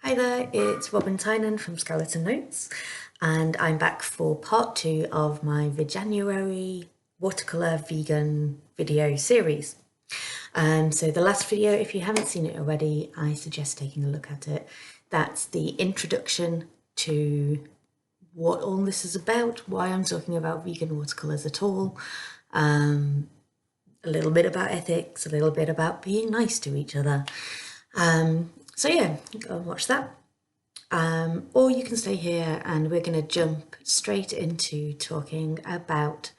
Hi there, it's Robin Tynan from Skeleton Notes, and I'm back for part 2 of my Veganuary watercolour vegan video series. So the last video, if you haven't seen it already, I suggest taking a look at it. That's the introduction to what all this is about, why I'm talking about vegan watercolours at all, a little bit about ethics, a little bit about being nice to each other. So yeah, go and watch that. Or you can stay here and we're going to jump straight into talking about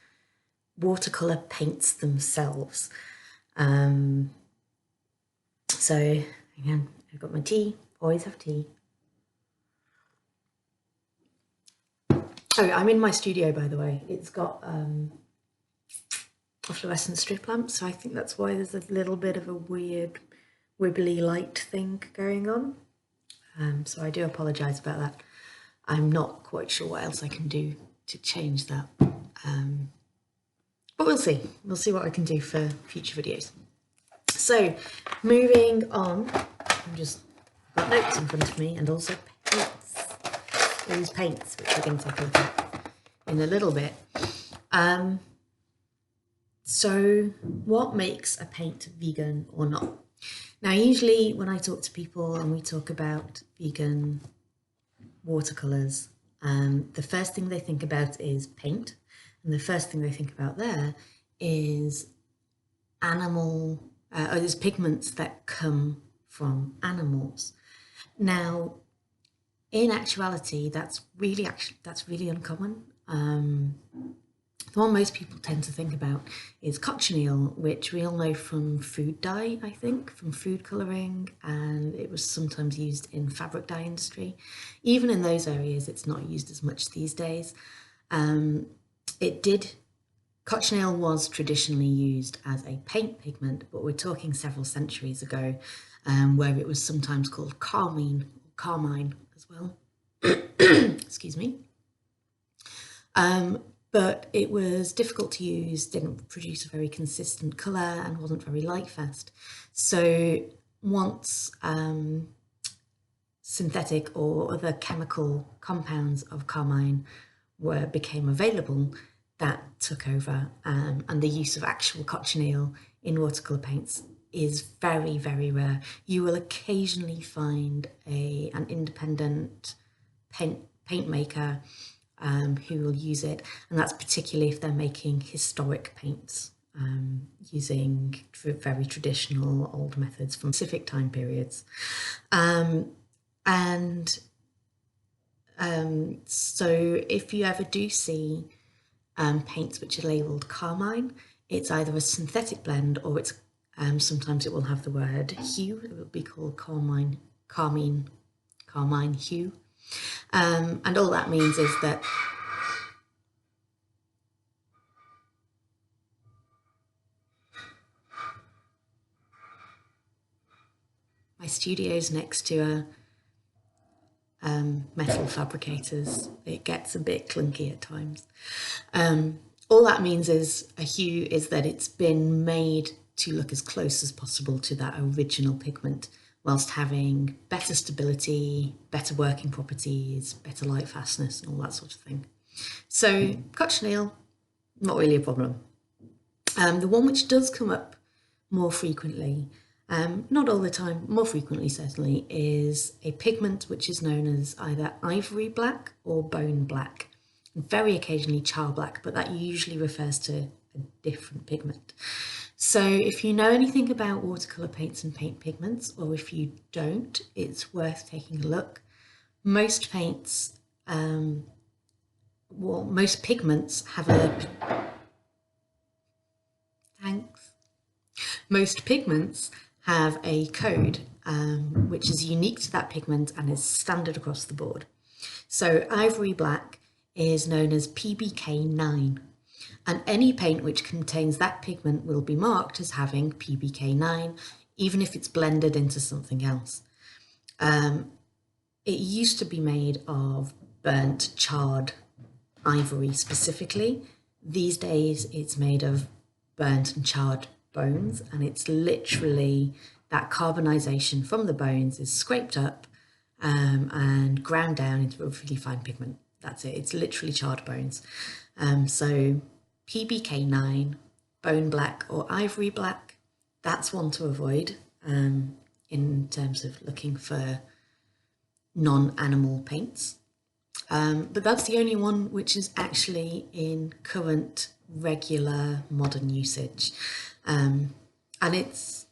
watercolour paints themselves. So again, I've got my tea, always have tea. Oh, I'm in my studio, by the way. It's got a fluorescent strip lamp, so I think that's why there's a little bit of a weird wibbly light thing going on. So I do apologise about that. I'm not quite sure what else I can do to change that. But we'll see. We'll see what I can do for future videos. So moving on, I've got notes in front of me and also paints. These paints, which we're going to take a look at in a little bit. So what makes a paint vegan or not? Now, usually when I talk to people and we talk about vegan watercolours, the first thing they think about is paint. And the first thing they think about there is there's pigments that come from animals. Now, in actuality, that's really uncommon. The one most people tend to think about is cochineal, which we all know from food dye, I think, from food colouring, and it was sometimes used in fabric dye industry. Even in those areas, it's not used as much these days. Cochineal was traditionally used as a paint pigment, but we're talking several centuries ago, where it was sometimes called carmine as well. Excuse me. But it was difficult to use, didn't produce a very consistent colour and wasn't very light fast. So once synthetic or other chemical compounds of carmine became available, that took over, and the use of actual cochineal in watercolour paints is very, very rare. You will occasionally find an independent paint maker who will use it, and that's particularly if they're making historic paints, using very traditional old methods from specific time periods. So if you ever do see paints which are labelled carmine, it's either a synthetic blend or it's sometimes it will have the word hue. It will be called carmine hue. And all that means is that my studio's next to a metal fabricators. It gets a bit clunky at times. All that means is a hue is that it's been made to look as close as possible to that original pigment, whilst having better stability, better working properties, better light fastness, and all that sort of thing. So cochineal, not really a problem. The one which does come up more frequently, not all the time, more frequently certainly, is a pigment which is known as either ivory black or bone black, and very occasionally char black, but that usually refers to a different pigment. So if you know anything about watercolour paints and paint pigments, or if you don't, it's worth taking a look. Most paints, most pigments have Most pigments have a code which is unique to that pigment and is standard across the board. So ivory black is known as PBK9. And any paint which contains that pigment will be marked as having PBK9, even if it's blended into something else. It used to be made of burnt, charred ivory specifically. These days it's made of burnt and charred bones, and it's literally that carbonization from the bones is scraped up and ground down into a really fine pigment. That's it. It's literally charred bones. So PBK9, bone black or ivory black, that's one to avoid in terms of looking for non-animal paints. But that's the only one which is actually in current regular modern usage. And it's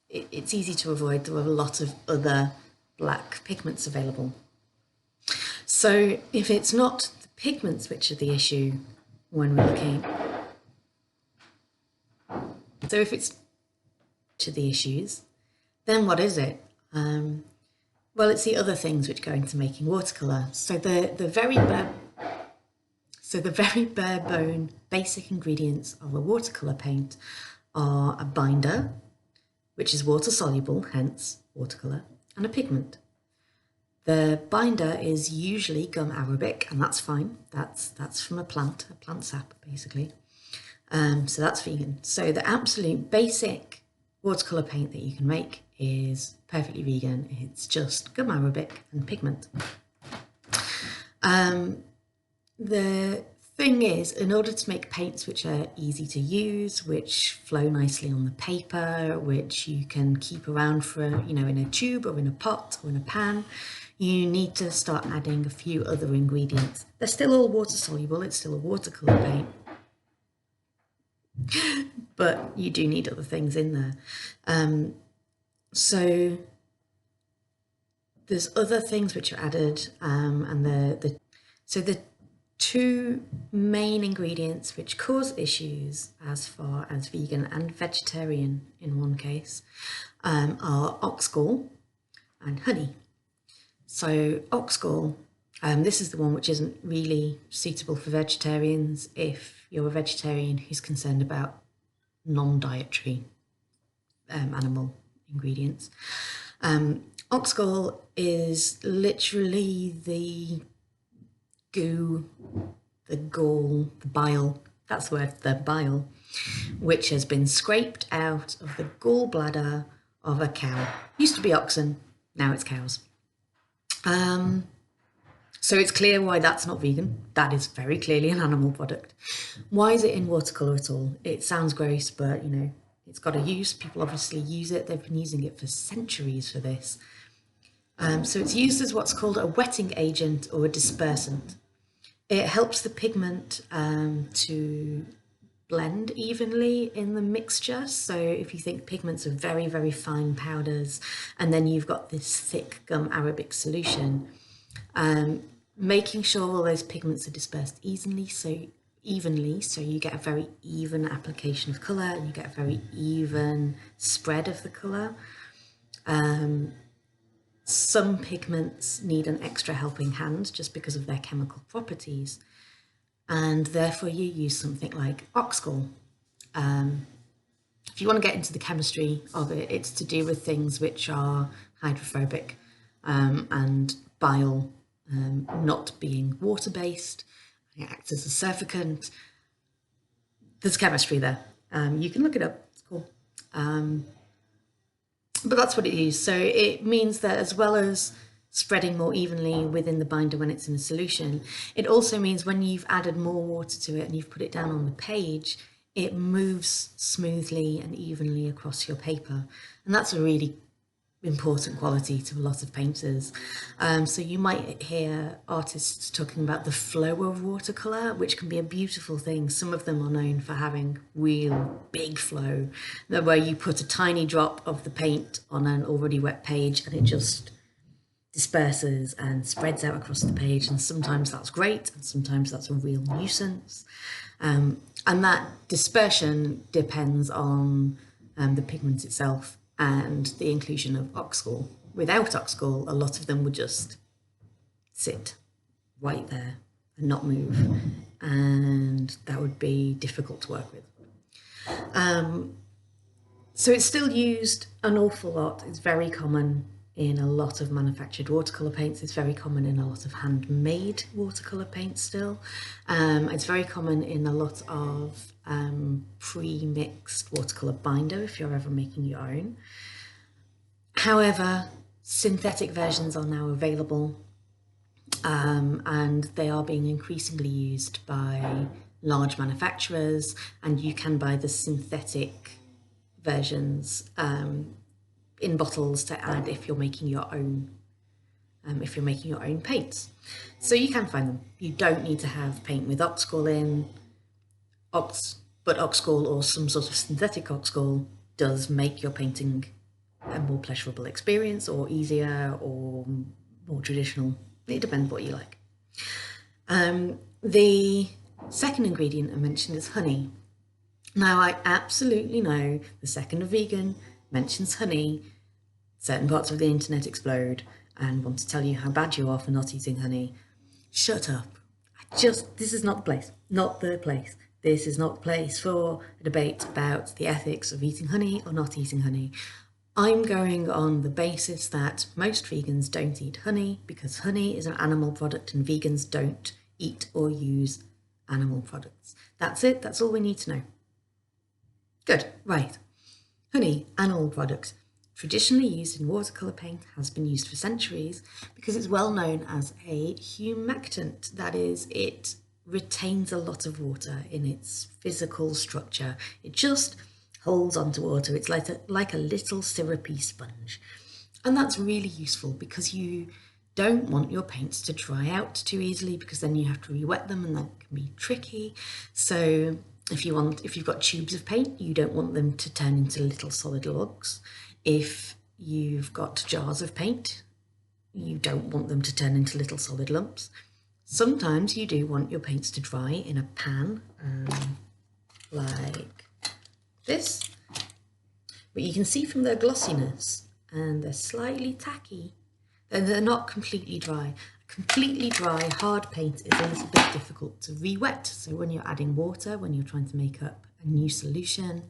easy to avoid. There are a lot of other black pigments available. So if it's not the pigments which are the issue when we're looking, so if it's to the issues, then what is it? Well, it's the other things which go into making watercolour. So the very bare bone basic ingredients of a watercolour paint are a binder, which is water soluble, hence watercolour, and a pigment. The binder is usually gum arabic, and that's fine. That's from a plant sap, basically. So that's vegan. So the absolute basic watercolour paint that you can make is perfectly vegan. It's just gum arabic and pigment. The thing is, in order to make paints which are easy to use, which flow nicely on the paper, which you can keep around for, you know, in a tube or in a pot or in a pan, you need to start adding a few other ingredients. They're still all water soluble, it's still a watercolour paint, but you do need other things in there. So there's other things which are added, and the two main ingredients which cause issues as far as vegan and vegetarian in one case are ox gall and honey. So ox gall, this is the one which isn't really suitable for vegetarians if you're a vegetarian who's concerned about non-dietary animal ingredients. Ox gall is literally the goo, the gall, the bile, that's the word, the bile, which has been scraped out of the gallbladder of a cow. Used to be oxen, now it's cows. So it's clear why that's not vegan. That is very clearly an animal product. Why is it in watercolour at all? It sounds gross, but you know, it's got a use. People obviously use it. They've been using it for centuries for this. So it's used as what's called a wetting agent or a dispersant. It helps the pigment to blend evenly in the mixture. So if you think pigments are very, very fine powders, and then you've got this thick gum arabic solution, making sure all those pigments are dispersed evenly, so you get a very even application of colour and you get a very even spread of the colour. Some pigments need an extra helping hand just because of their chemical properties, and therefore you use something like ox gall. If you want to get into the chemistry of it, it's to do with things which are hydrophobic and bile not being water-based. It acts as a surfactant. There's chemistry there. You can look it up, it's cool. But that's what it is. So it means that as well as spreading more evenly within the binder when it's in a solution, it also means when you've added more water to it and you've put it down on the page, it moves smoothly and evenly across your paper. And that's a really important quality to a lot of painters. So you might hear artists talking about the flow of watercolour, which can be a beautiful thing. Some of them are known for having real big flow, where you put a tiny drop of the paint on an already wet page and it just disperses and spreads out across the page. And sometimes that's great, and sometimes that's a real nuisance. And that dispersion depends on the pigment itself and the inclusion of ox gall. Without ox gall, a lot of them would just sit right there and not move, and that would be difficult to work with. So it's still used an awful lot. It's very common in a lot of manufactured watercolour paints. It's very common in a lot of handmade watercolour paints still. It's very common in a lot of pre-mixed watercolour binder if you're ever making your own. However, Synthetic versions are now available, and they are being increasingly used by large manufacturers, and you can buy the synthetic versions in bottles to add if you're making your own paints. So you can find them. You don't need to have paint with oxgall in, but oxgall or some sort of synthetic oxgall does make your painting a more pleasurable experience, or easier, or more traditional. It depends what you like. The second ingredient I mentioned is honey. Now, I absolutely know the second a vegan mentions honey, certain parts of the internet explode and want to tell you how bad you are for not eating honey. Shut up. This is not the place. Not the place. This is not the place for a debate about the ethics of eating honey or not eating honey. I'm going on the basis that most vegans don't eat honey because honey is an animal product and vegans don't eat or use animal products. That's it. That's all we need to know. Good. Right. Honey, animal product. Traditionally used in watercolour paint, has been used for centuries because it's well known as a humectant. That is, it retains a lot of water in its physical structure. It just holds onto water. It's like a little syrupy sponge. And that's really useful because you don't want your paints to dry out too easily, because then you have to re-wet them and that can be tricky. So if you've got tubes of paint, you don't want them to turn into little solid logs. If you've got jars of paint, you don't want them to turn into little solid lumps. Sometimes you do want your paints to dry in a pan, like this, but you can see from their glossiness, and they're slightly tacky, and they're not completely dry. Completely dry, hard paint is a little bit difficult to re-wet. So when you're adding water, when you're trying to make up a new solution,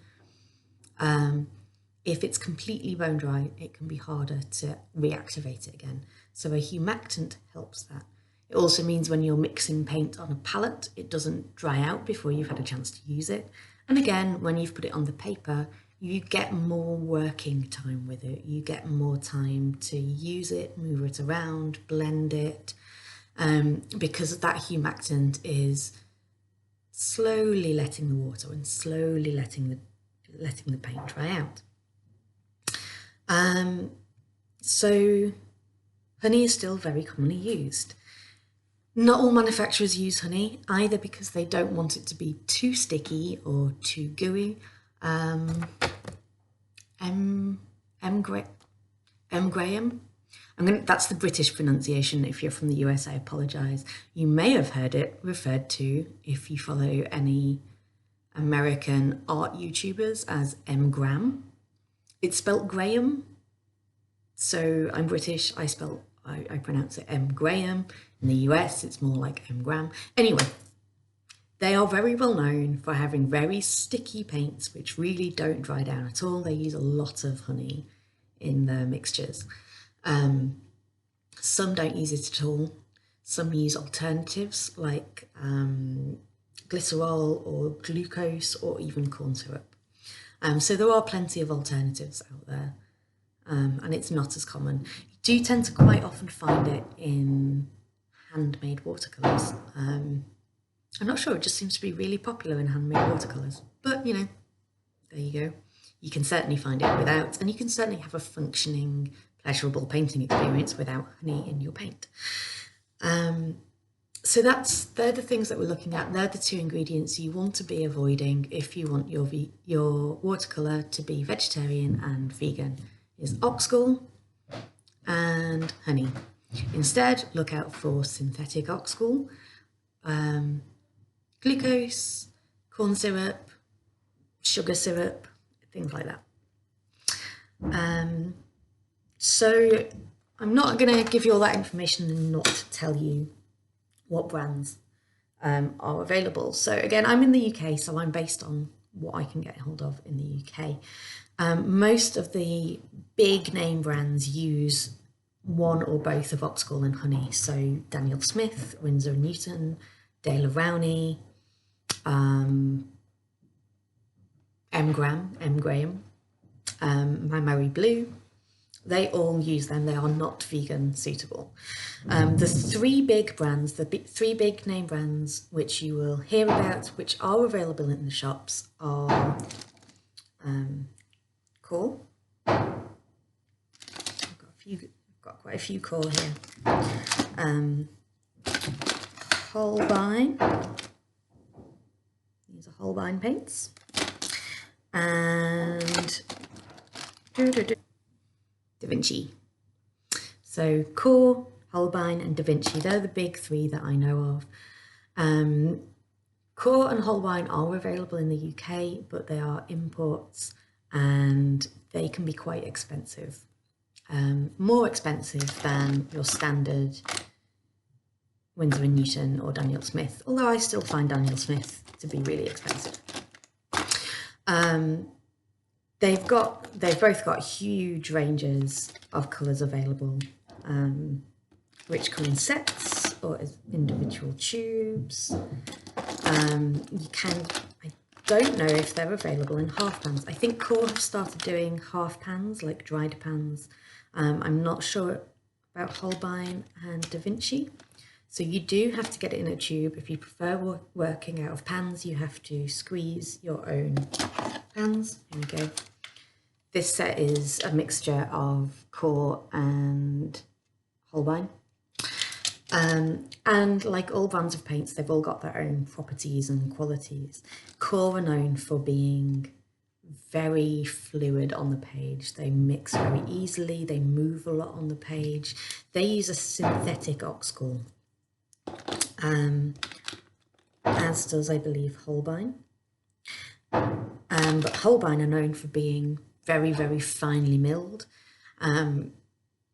if it's completely bone dry, it can be harder to reactivate it again. So a humectant helps that. It also means when you're mixing paint on a palette, it doesn't dry out before you've had a chance to use it. And again, when you've put it on the paper, you get more working time with it. You get more time to use it, move it around, blend it, because that humectant is slowly letting the water and slowly letting the paint dry out. So honey is still very commonly used. Not all manufacturers use honey, either because they don't want it to be too sticky or too gooey. Graham. That's the British pronunciation. If you're from the US, I apologise. You may have heard it referred to, if you follow any American art YouTubers, as Graham. It's spelt Graham. So I'm British, I pronounce it Graham. In the US, it's more like Graham. Anyway, they are very well known for having very sticky paints which really don't dry down at all. They use a lot of honey in their mixtures. Some don't use it at all. Some use alternatives like glycerol or glucose or even corn syrup. So there are plenty of alternatives out there, and it's not as common. You do tend to quite often find it in handmade watercolours. I'm not sure, it just seems to be really popular in handmade watercolours. But, you know, there you go. You can certainly find it without, and you can certainly have a functioning, pleasurable painting experience without honey in your paint. So they're the things that we're looking at. They're the two ingredients you want to be avoiding if you want your watercolour to be vegetarian and vegan, is oxgall and honey. Instead, look out for synthetic oxgall, glucose, corn syrup, sugar syrup, things like that. So I'm not going to give you all that information and not tell you what brands are available. So again, I'm in the UK, so I'm based on what I can get hold of in the UK. Most of the big name brands use one or both of oxgall and honey. So Daniel Smith, Winsor & Newton, Dale of Rowney, Graham, My Mary Blue, They all use them. They are not vegan suitable. The three big brands, three big name brands, which you will hear about, which are available in the shops, are Core. I've got quite a few Core here. Holbein. These are Holbein paints. And Da Vinci. So Core, Holbein and Da Vinci, they're the big three that I know of. Core and Holbein are available in the UK, but they are imports and they can be quite expensive. More expensive than your standard Winsor & Newton or Daniel Smith, although I still find Daniel Smith to be really expensive. They've both got huge ranges of colours available, which come in sets or as individual tubes. I don't know if they're available in half pans. I think Core have started doing half pans, like dried pans. I'm not sure about Holbein and Da Vinci. So you do have to get it in a tube. If you prefer working out of pans, you have to squeeze your own pans. Here we go. This set is a mixture of Core and Holbein. And like all brands of paints, they've all got their own properties and qualities. Core are known for being very fluid on the page. They mix very easily, they move a lot on the page. They use a synthetic oxgall, as does, I believe, Holbein. But Holbein are known for being very, very finely milled,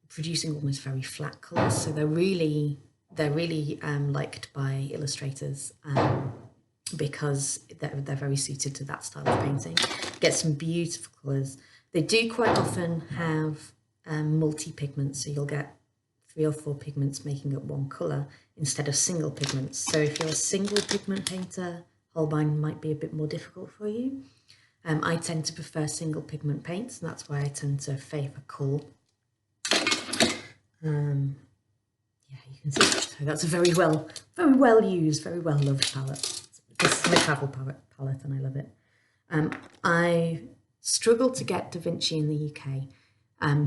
producing almost very flat colours. So they're really liked by illustrators because they're very suited to that style of painting. Get some beautiful colours. They do quite often have multi-pigments, so you'll get 3 or 4 pigments making up one colour instead of single pigments. So if you're a single pigment painter, Holbein might be a bit more difficult for you. I tend to prefer single pigment paints, and that's why I tend to favour Core. Yeah, you can see. So that's a very well used, very well loved palette. This is my travel palette, and I love it. I struggled to get Da Vinci in the UK.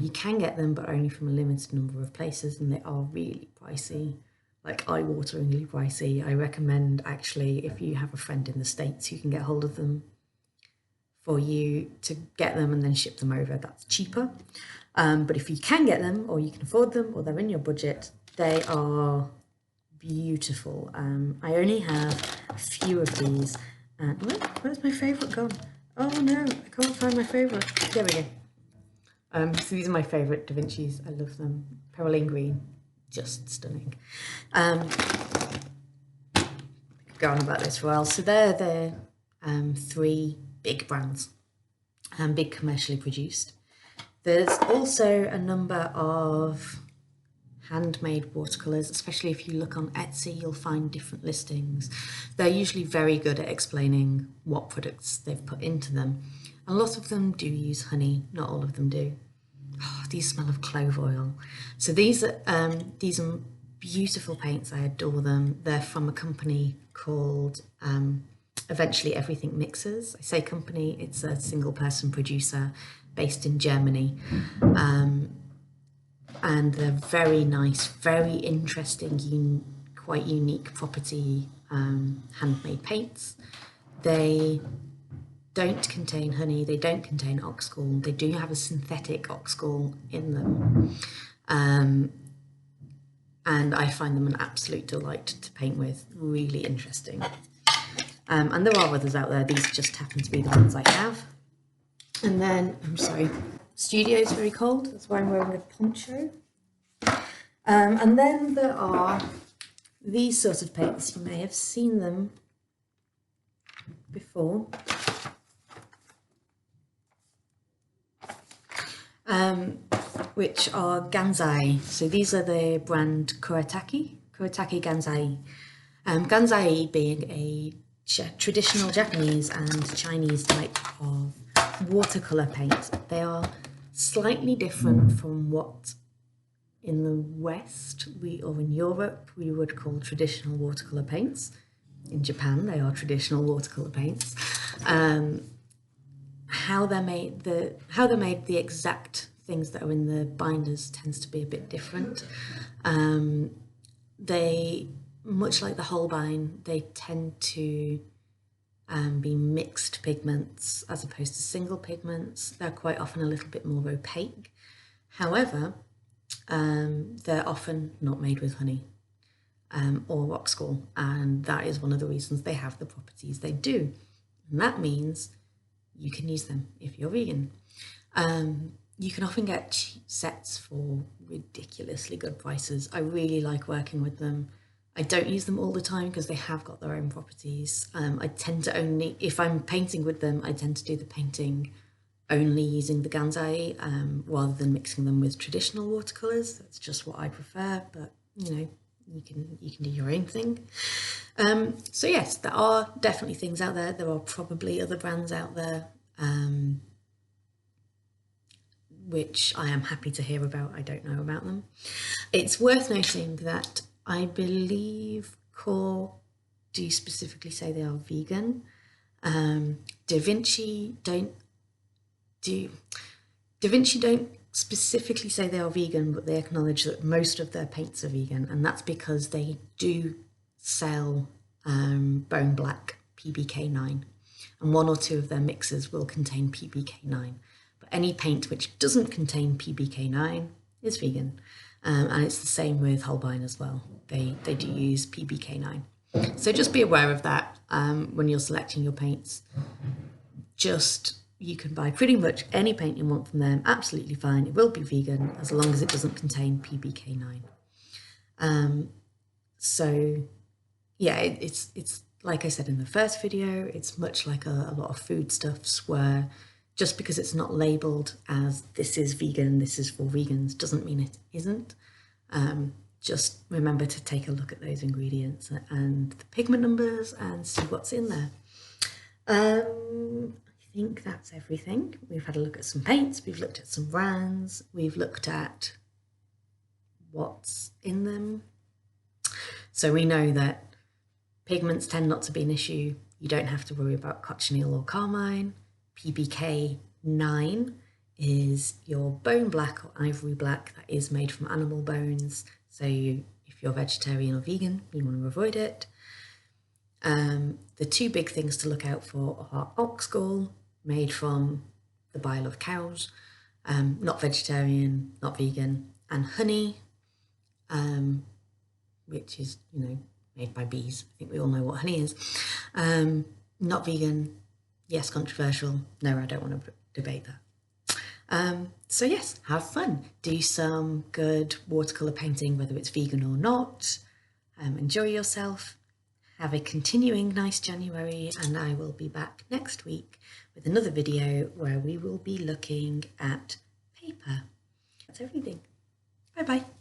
You can get them, but only from a limited number of places, and they are really pricey, like eye-wateringly pricey. I recommend, actually, if you have a friend in the States who can get hold of them, for you to get them and then ship them over. That's cheaper. But if you can get them, or you can afford them, or they're in your budget, they are beautiful. I only have a few of these. Where's my favourite gone? Oh no, I can't find my favourite. There we go. So these are my favourite Da Vinci's. I love them. Perylene green, just stunning. I could go on about this for a while. So they're the 3 big brands, big commercially produced. There's also a number of handmade watercolours, especially if you look on Etsy, you'll find different listings. They're usually very good at explaining what products they've put into them. A lot of them do use honey, not all of them do. Oh, these smell of clove oil. So these are beautiful paints. I adore them. They're from a company called Eventually Everything Mixers. I say company, it's a single person producer based in Germany. And they're very nice, very interesting, quite unique property handmade paints. They don't contain honey, they don't contain oxgall. They do have a synthetic oxgall in them. And I find them an absolute delight to paint with, really interesting. And there are others out there, these just happen to be the ones I have. And then, I'm sorry, studio is very cold, that's why I'm wearing a poncho. And then there are these sort of paints, you may have seen them before. Which are Gansai. So these are the brand Kuretake Gansai. Gansai being a traditional Japanese and Chinese type of watercolour paint. They are slightly different from what in the West or in Europe we would call traditional watercolour paints. In Japan they are traditional watercolour paints. How they're made, the exact things that are in the binders tends to be a bit different. They, much like the Holbein, they tend to be mixed pigments as opposed to single pigments. They're quite often a little bit more opaque. However, they're often not made with honey or rock score, and that is one of the reasons they have the properties they do. And that means you can use them if you're vegan. You can often get cheap sets for ridiculously good prices. I really like working with them. I don't use them all the time because they have got their own properties. I tend to only, if I'm painting with them, I tend to do the painting only using the Veganuary rather than mixing them with traditional watercolours. That's just what I prefer, but you know, you can do your own thing. So yes, there are definitely things out there. There are probably other brands out there which I am happy to hear about. I don't know about them. It's worth noting that I believe Core do specifically say they are vegan. Da Vinci don't specifically say they are vegan, but they acknowledge that most of their paints are vegan, and that's because they do sell bone black PBK9, and 1 or 2 of their mixes will contain PBK9. But any paint which doesn't contain PBK9 is vegan, and it's the same with Holbein as well. They do use PBK9. So just be aware of that when you're selecting your paints. You can buy pretty much any paint you want from them, absolutely fine. It will be vegan as long as it doesn't contain PBK9. So yeah, it's like I said in the first video, it's much like a lot of foodstuffs where just because it's not labelled as this is vegan, this is for vegans, doesn't mean it isn't. Just remember to take a look at those ingredients and the pigment numbers and see what's in there. I think that's everything. We've had a look at some paints, we've looked at some brands, we've looked at what's in them. So we know that pigments tend not to be an issue. You don't have to worry about cochineal or carmine. PBK9 is your bone black or ivory black that is made from animal bones. So if you're vegetarian or vegan, you want to avoid it. The 2 big things to look out for are ox gall, made from the bile of cows, not vegetarian, not vegan, and honey, which is, you know, made by bees. I think we all know what honey is. Not vegan, yes, controversial. No, I don't want to debate that. So yes, have fun. Do some good watercolour painting, whether it's vegan or not. Enjoy yourself. Have a continuing nice January, and I will be back next week with another video where we will be looking at paper. That's everything. Bye bye.